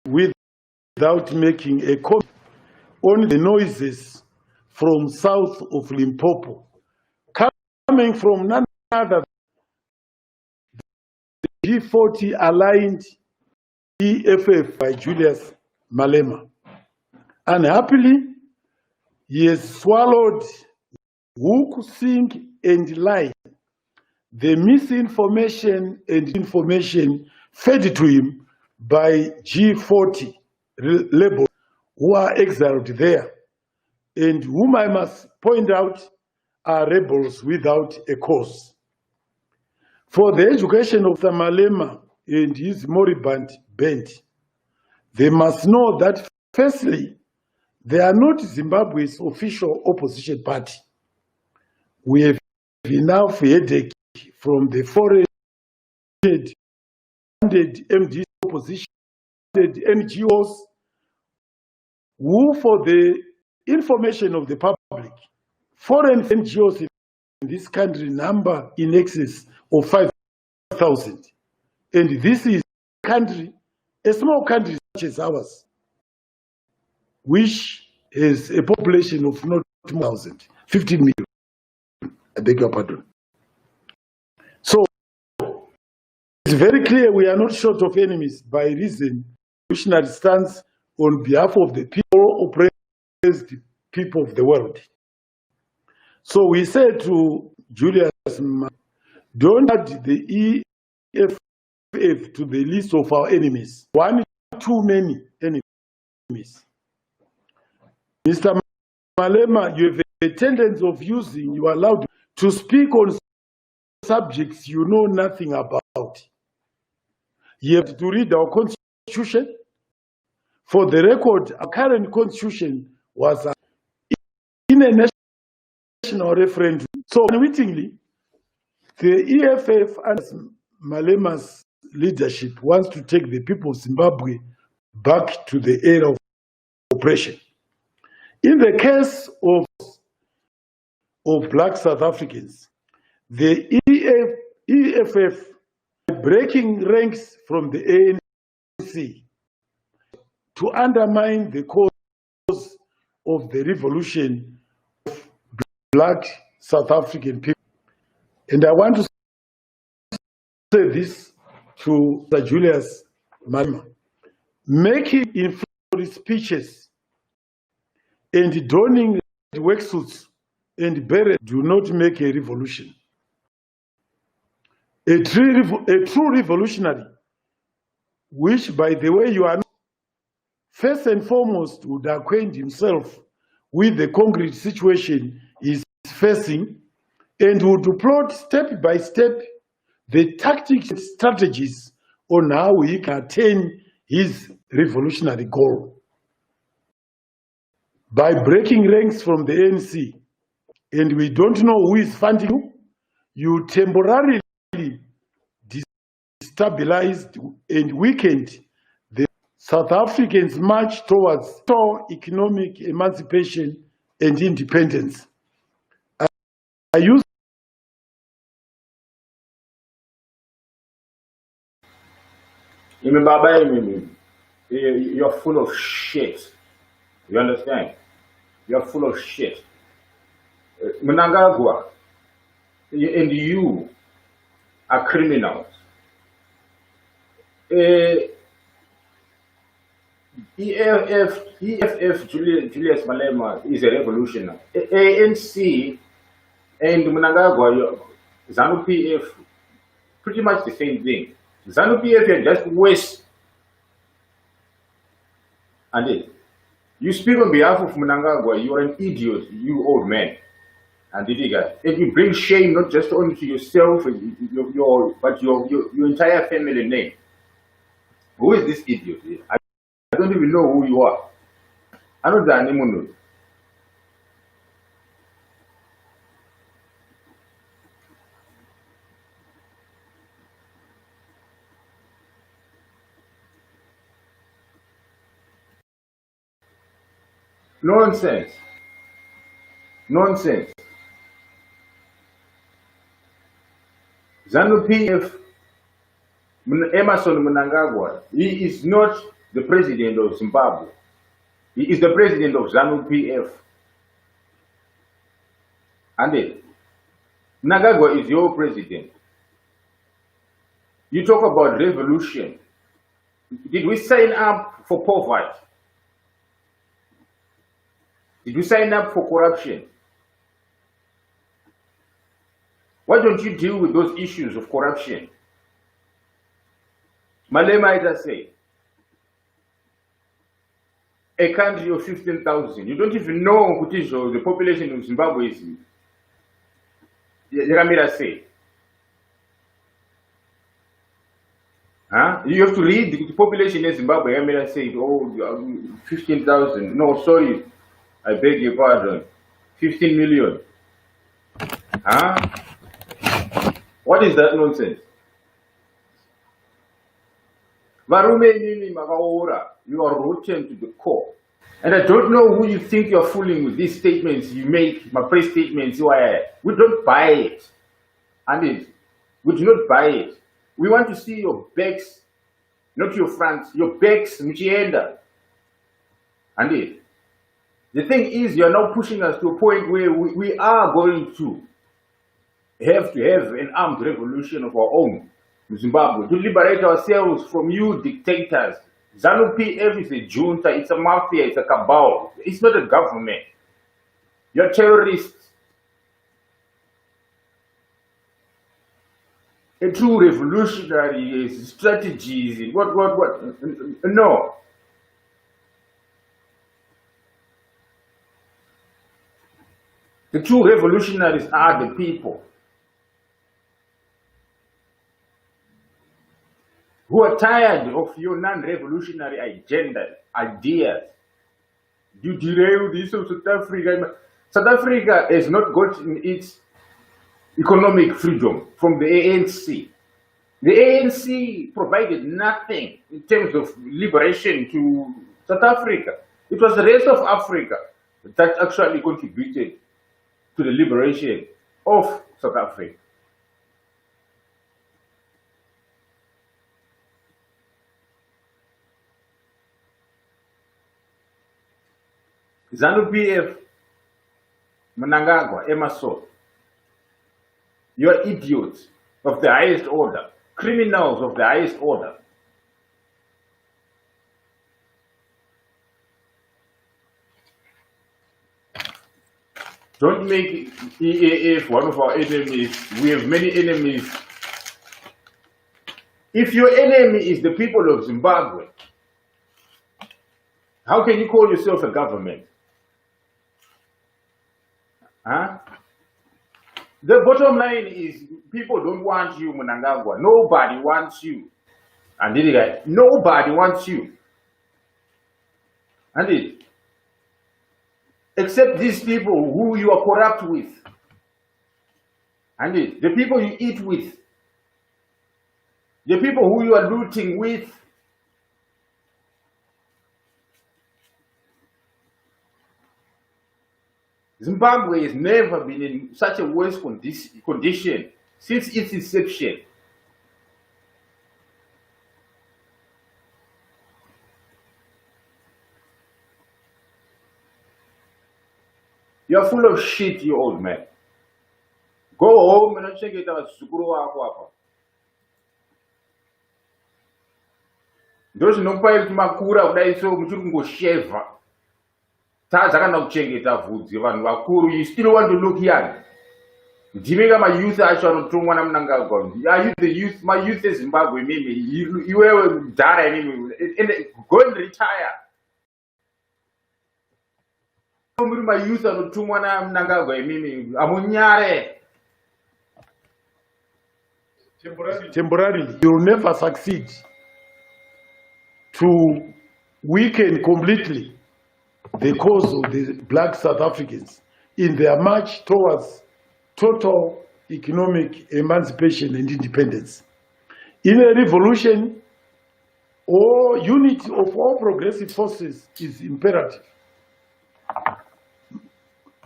without making a comment on the noises from south of Limpopo, coming from none other than the G40 aligned EFF by Julius Malema. Unhappily, he has swallowed hook, sink, and line. The misinformation and information fed to him by G40 labels who are exiled there, and whom I must point out are rebels without a cause. For the education of Malema and his moribund band, they must know that firstly, they are not Zimbabwe's official opposition party. We have enough headache from the foreign funded MD opposition NGOs, who, for the information of the public, foreign NGOs in this country number in excess of 5,000. And this is a country, a small country such as ours, which has a population of not 15 million. I beg your pardon. So it's very clear we are not short of enemies by reason revolutionary stance on behalf of the people, oppressed people of the world. So we said to Julius, don't add the EFF to the list of our enemies. One is too many enemies. Mr. Malema, you have a tendency of using your loud to speak on subjects you know nothing about. You have to read our constitution. For the record, our current constitution was in a national referendum. So unwittingly, the EFF and Malema's leadership wants to take the people of Zimbabwe back to the era of oppression. In the case of Black South Africans, the EFF breaking ranks from the ANC to undermine the cause of the revolution of Black South African people. And I want to say this to Sir Julius Malema. Making inflammatory speeches and donning worksuits and beret do not make a revolution. A true revolutionary, which, by the way, you are not, first and foremost would acquaint himself with the concrete situation he is facing and would plot step by step the tactics and strategies on how he can attain his revolutionary goal. By breaking ranks from the ANC, and we don't know who is funding you, you temporarily destabilized and weakened the South Africans' march towards economic emancipation and independence. I use you're full of shit. You understand? You're full of shit. Mnangagwa and you are criminals. EFF Julius Malema is a revolutionary. ANC and Mnangagwa, ZANU-PF, pretty much the same thing. ZANU-PF are just worse. And you speak on behalf of Mnangagwa, you are an idiot, you old man. And you bring shame not just only to yourself, but your entire family name. Who is this idiot? I don't even know who you are. I don't know. Nonsense. Nonsense. ZANU-PF, Emerson Mnangagwa, he is not the president of Zimbabwe. He is the president of ZANU-PF. And then, Mnangagwa is your president. You talk about revolution. Did we sign up for poverty? Did we sign up for corruption? Why don't you deal with those issues of corruption? Malema Ita say, a country of 15,000. You don't even know what is the population of Zimbabwe is. Yagamira say. Huh? You have to read the population in Zimbabwe. Yagamira say, oh, 15,000. No, sorry. I beg your pardon. 15 million. Huh? What is that nonsense? You are rotten to the core. And I don't know who you think you're fooling with these statements you make, my press statements. We don't buy it. And we do not buy it. We want to see your backs, not your fronts, your backs, Muchienda. And the thing is, you're now pushing us to a point where we are going to have an armed revolution of our own in Zimbabwe to liberate ourselves from you dictators. ZANU-PF is a junta, it's a mafia, it's a cabal. It's not a government. You're terrorists. A true revolutionary strategies. What? No. The true revolutionaries are the people who are tired of your non-revolutionary ideas. You derail this of South Africa. South Africa has not gotten its economic freedom from the ANC. The ANC provided nothing in terms of liberation to South Africa. It was the rest of Africa that actually contributed to the liberation of South Africa. ZANU-PF, Mnangagwa, Emerson, you are idiots of the highest order, criminals of the highest order. Don't make EAF one of our enemies. We have many enemies. If your enemy is the people of Zimbabwe, how can you call yourself a government? Huh? The bottom line is people don't want you, Mnangagwa. Nobody wants you. And nobody wants you. And except these people who you are corrupt with. And the people you eat with. The people who you are looting with. Zimbabwe has never been in such a worse condition since its inception. You're full of shit, you old man. Go home and check it out. Those no pile to Makura, they so much sheva. You still want to look young. Jimega, my youth, I shall do one. Are you the youth? My youth is Zimbabwe. Maybe you ever die. Go and retire. My youth are two one. Temporarily, you'll never succeed to weaken completely the cause of the black South Africans in their march towards total economic emancipation and independence. In a revolution, unity of all progressive forces is imperative.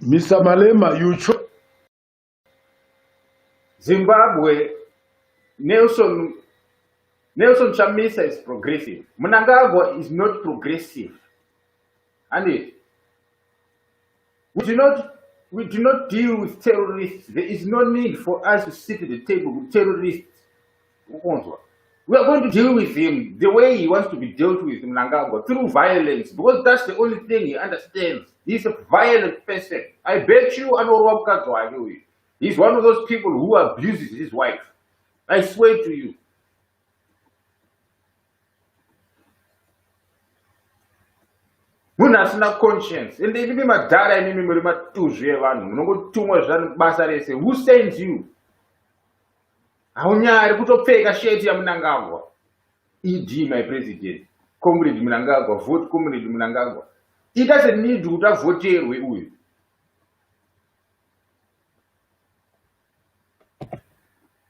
Mr. Malema, you chose Zimbabwe. Nelson Nelson Chamisa is progressive. Mnangagwa is not progressive. And we do not deal with terrorists. There is no need for us to sit at the table with terrorists. We are going to deal with him the way he wants to be dealt with in Mnangagwa, through violence, because that's the only thing he understands. He's a violent person. I bet you he's one of those people who abuses his wife. I swear to you. Munhu asina conscience ende imi madhara imi muri matuzvi evanhu munongotumwa zvanu basa rese. Who sends you? Haunyari kutopfeka sheti yaMnangagwa. ED, my president, comrade Mnangagwa, vote comrade Mnangagwa. He doesn't need to vote uyu.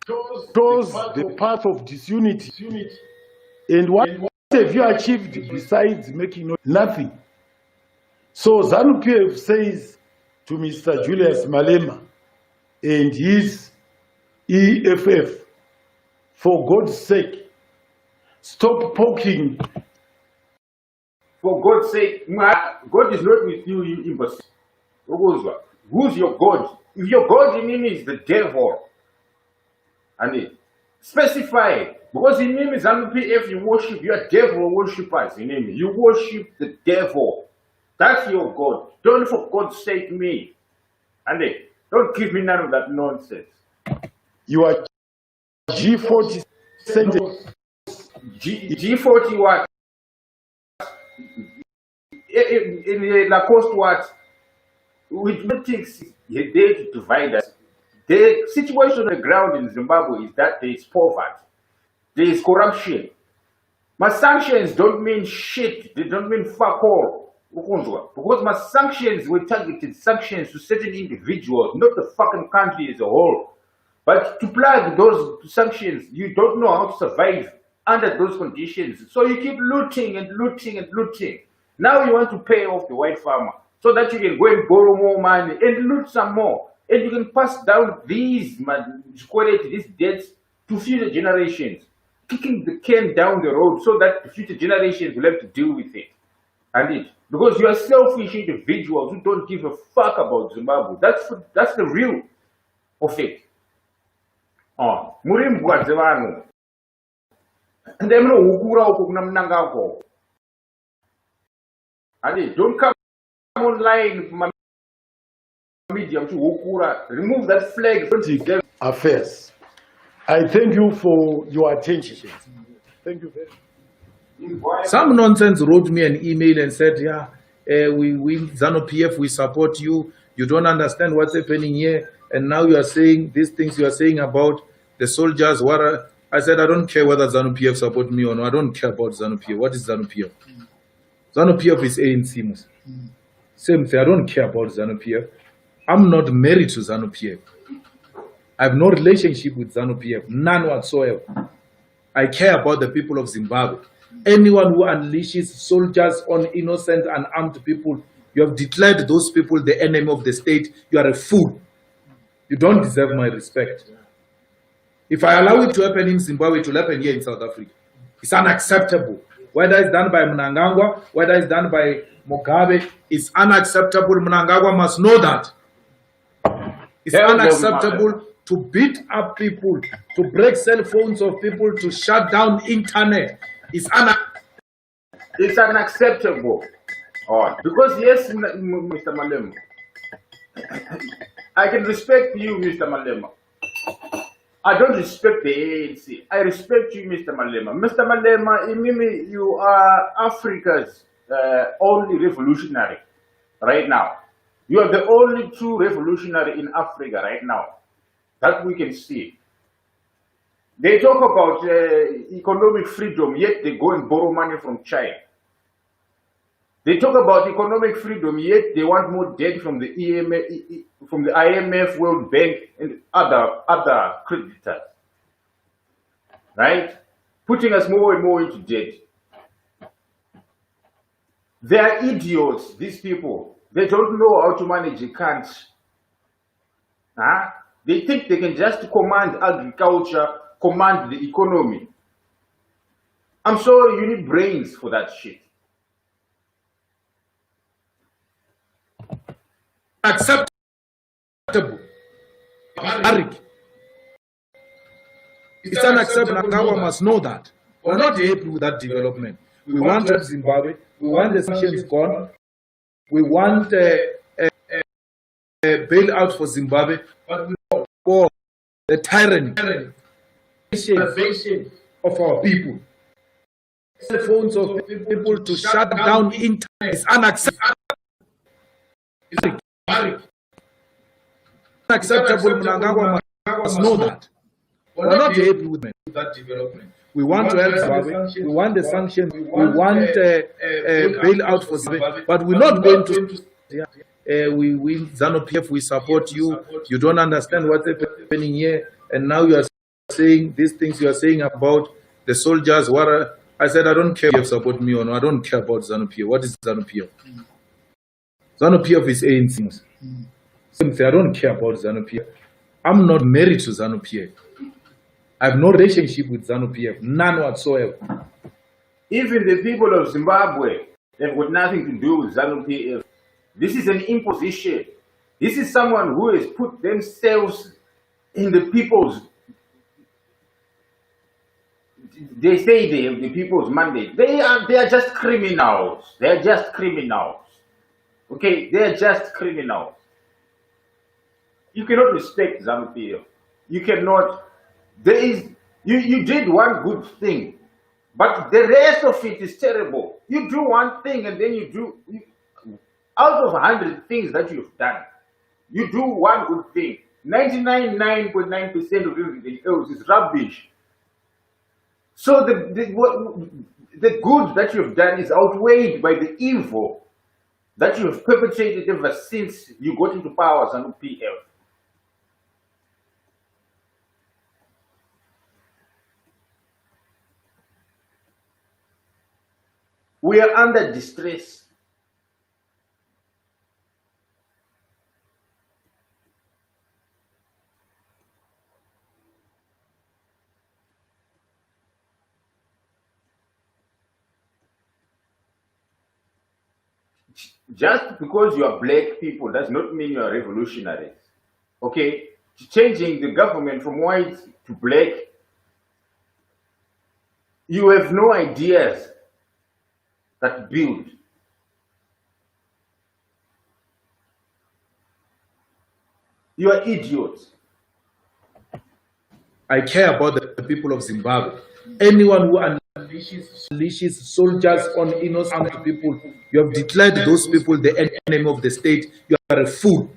Shows the path of disunity. And what have you achieved besides making nothing? So ZANU-PF says to Mr. Julius Malema and his EFF, for God's sake, stop poking. For God's sake, God is not with you, you imbecile. Who's your God? If your God in him is the devil, and specify, because in him is ZANU-PF, you worship your devil worshippers in him. You worship the devil. That's your God. Don't for God's sake me. And don't give me none of that nonsense. You are G40 sentence. G40 what? In the Lacoste what? With politics, they to divide us. The situation on the ground in Zimbabwe is that there is poverty, there is corruption. My sanctions don't mean shit, they don't mean fuck all. Because my sanctions were targeted sanctions to certain individuals, not the fucking country as a whole. But to plug those sanctions, you don't know how to survive under those conditions. So you keep looting and looting and looting. Now you want to pay off the white farmer so that you can go and borrow more money and loot some more. And you can pass down these debts to future generations, kicking the can down the road so that the future generations will have to deal with it. And because you are selfish individuals who don't give a fuck about Zimbabwe. That's the real of it. Muri mbwadze vanhu. Ende munohukura uko kuna Mnangagwa. And don't come online from media to hukura. Remove that flag. Affairs. I thank you for your attention. Thank you very much. Some nonsense wrote me an email and said, yeah, we ZANU-PF, we support you. You don't understand what's happening here. And now you are saying these things you are saying about the soldiers. I said, I don't care whether ZANU-PF support me or not. I don't care about ZANU-PF. What is ZANU-PF? ZANU-PF is ANC. Same thing. I don't care about ZANU-PF. I'm not married to ZANU-PF. I have no relationship with ZANU-PF. None whatsoever. I care about the people of Zimbabwe. Anyone who unleashes soldiers on innocent and armed people, you have declared those people the enemy of the state. You are a fool. You don't deserve my respect. If I allow it to happen in Zimbabwe, it will happen here in South Africa. It's unacceptable. Whether it's done by Mnangagwa, whether it's done by Mugabe, it's unacceptable. Mnangagwa must know that. It's unacceptable to beat up people, to break cell phones of people, to shut down internet. It's unacceptable. Because yes, Mr. Malema, I can respect you, Mr. Malema. I don't respect the ANC. I respect you, Mr. Malema. Mr. Malema, you are Africa's only revolutionary right now. You are the only true revolutionary in Africa right now that we can see. They talk about economic freedom, yet they go and borrow money from China. They talk about economic freedom, yet they want more debt from the IMF, World Bank, and other creditors. Right? Putting us more and more into debt. They are idiots, these people. They don't know how to manage a country. They think they can just command agriculture, command the economy. I'm sorry, you need brains for that shit. Acceptable. Eric. It's unacceptable. Nagawa must know that. We're not happy with that development. We want Zimbabwe. We want the sanctions gone. We want a bailout for Zimbabwe. But we want for the tyranny of our people. Cell phones of people to shut down internet is unacceptable. Unacceptable. Mnangagwa must know that. We're not happy with that development. We want to help Zimbabwe. We want the sanctions. We want a bailout for Zimbabwe. But we're not going to. We ZANU-PF, we support you. You don't understand what's happening here, and now you are saying these things you are saying about the soldiers. I said I don't care if you support me or not. I don't care about ZANU-PF. What is ZANU-PF? ZANU-PF is ANC. I don't care about ZANU-PF. I'm not married to ZANU-PF. I have no relationship with ZANU-PF, none whatsoever. Even the people of Zimbabwe, they've got nothing to do with ZANU-PF. This is an imposition. This is someone who has put themselves in the people's. They say they have the people's mandate. They are just criminals. They are just criminals. Okay, they are just criminals. You cannot respect ZANU-PF. You cannot. There is you did one good thing, but the rest of it is terrible. You do one thing and then out of 100 things that you've done, you do one good thing. 99.9% of everything else is rubbish. So the good that you've done is outweighed by the evil that you have perpetrated ever since you got into power as an PF. We are under distress. Just because you are black people does not mean you are revolutionaries. Okay? Changing the government from white to black, you have no ideas that build. You are idiots. I care about the people of Zimbabwe. Anyone who unleashes soldiers on innocent people, you have declared those people the enemy of the state. You are a fool.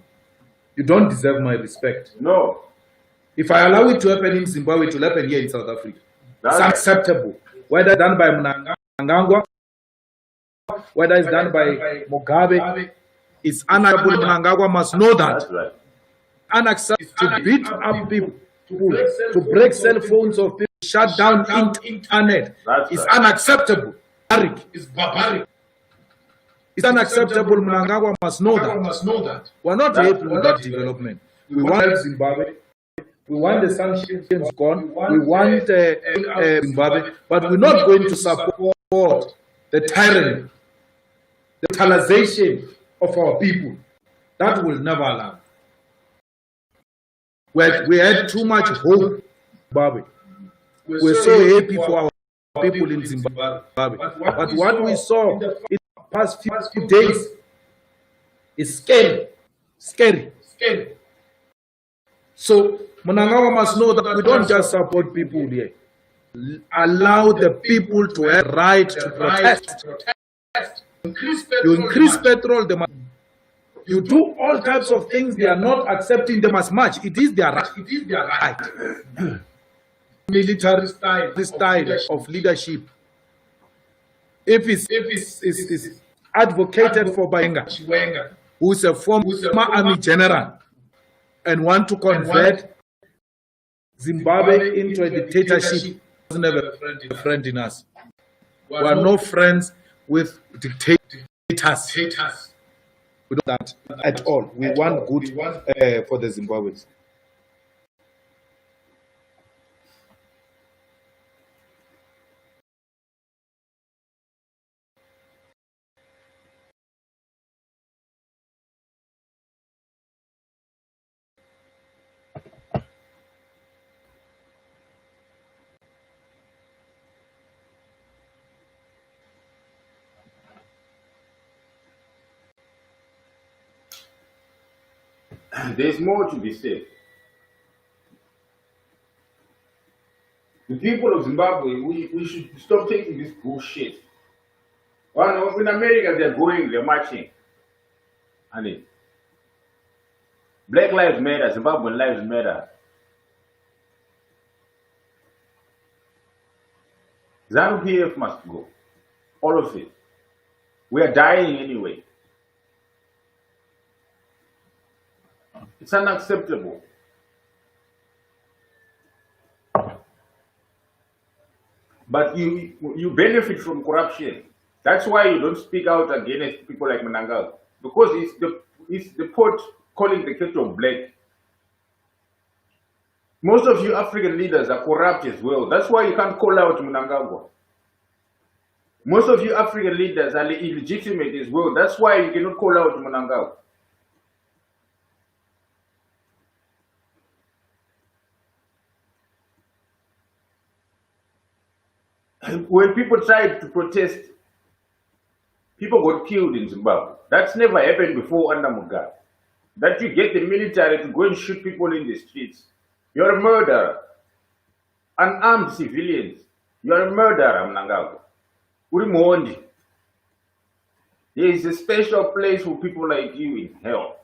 You don't deserve my respect. No. If I allow it to happen in Zimbabwe, it will happen here in South Africa. It's acceptable. Whether done by Mnangagwa, whether it's done by Mugabe, it's unacceptable. Mnangagwa must know that. That's right. Unacceptable to beat up people, to break cell phones of people, shut down internet. It's unacceptable. It's barbaric. It's unacceptable. Mnangagwa must know that. We're not happy with that development. We want Zimbabwe. We want the sanctions gone. We want Zimbabwe, but we're not going to support the tyranny, the totalization of our people. That will never allow. We had too much hope, Zimbabwe. We're so happy for our people in Zimbabwe. But what we saw in the past few days is scary. So Mnangagwa must know that we don't just support people here. Allow the people to have the right to protest. You increase petrol, you do all types of things they are not accepting them as much. It is their right. Military style of leadership. If it's advocated for by Wenger, who is a former army general, and want to convert Zimbabwe into a dictatorship, doesn't have a friend in us. We are no friends with dictators. We don't want that at all. We want good for the Zimbabweans. There's more to be said. The people of Zimbabwe, we should stop taking this bullshit. Well, in America, they're marching. And Black Lives Matter, Zimbabwean Lives Matter. ZANU-PF must go. All of it. We are dying anyway. It's unacceptable. But you benefit from corruption. That's why you don't speak out against people like Mnangagwa. Because it's the pot calling the kettle black. Most of you African leaders are corrupt as well. That's why you can't call out Mnangagwa. Most of you African leaders are illegitimate as well. That's why you cannot call out Mnangagwa. When people tried to protest, people got killed in Zimbabwe. That's never happened before under Mugabe. That you get the military to go and shoot people in the streets. You're a murderer. Unarmed civilians. You're a murderer, Mnangagwa. Urimondi. There is a special place for people like you in hell.